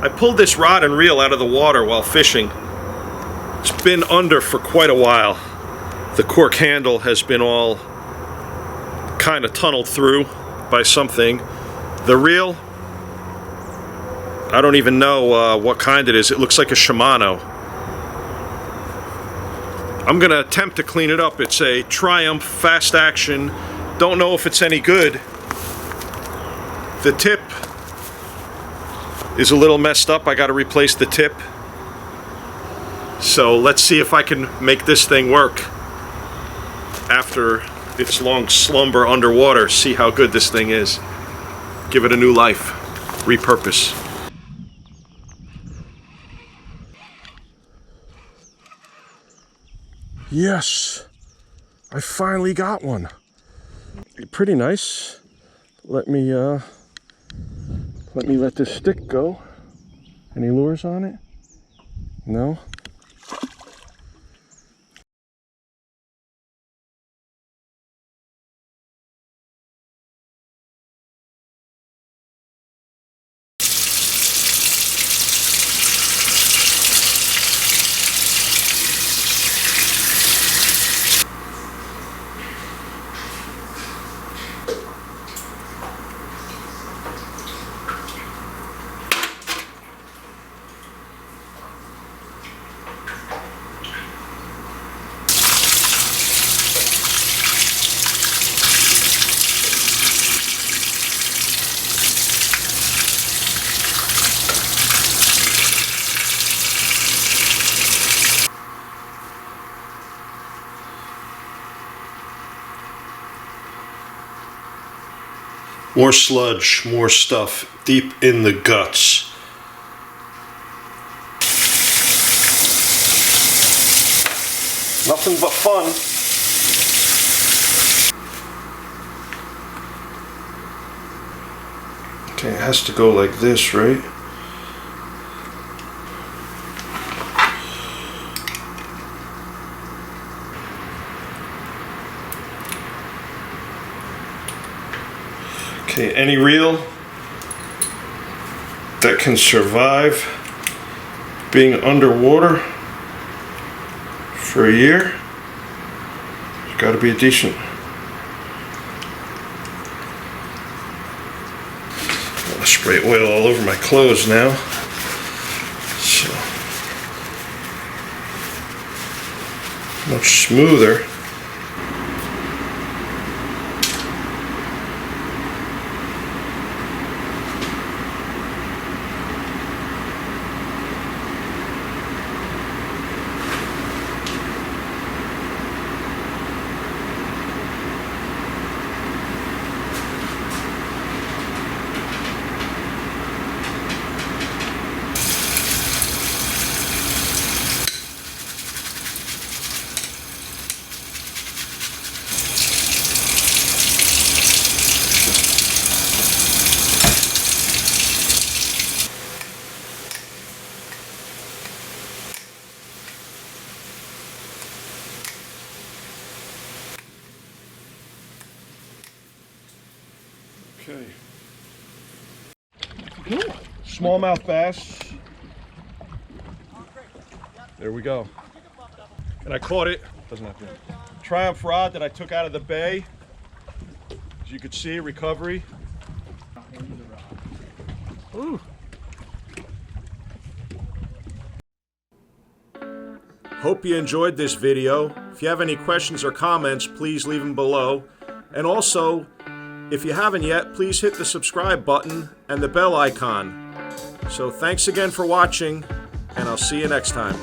I pulled this rod and reel out of the water while fishing. It's been under for quite a while. The cork handle has been all kind of tunneled through by something. The reel, I don't even know what kind it is. It looks like a Shimano. I'm gonna attempt to clean it up. It's a Triumph fast action. Don't know if it's any good. The tip is a little messed up. I gotta replace the tip. So let's see if I can make this thing work after its long slumber underwater. See how good this thing is. Give it a new life. Repurpose. Yes, I finally got one. Pretty nice. Let me let this stick go. Any lures on it? No? More sludge, more stuff deep in the guts. Nothing but fun. Okay, it has to go like this, right? Okay, any reel that can survive being underwater for a year, it's got to be a decent. I'll spray oil all over my clothes now. So much smoother. Okay. Smallmouth bass. There we go. And I caught it. Doesn't have to. Triumph rod that I took out of the bay. As you could see, recovery. Ooh. Hope you enjoyed this video. If you have any questions or comments, please leave them below. And also, if you haven't yet, please hit the subscribe button and the bell icon. So thanks again for watching, and I'll see you next time.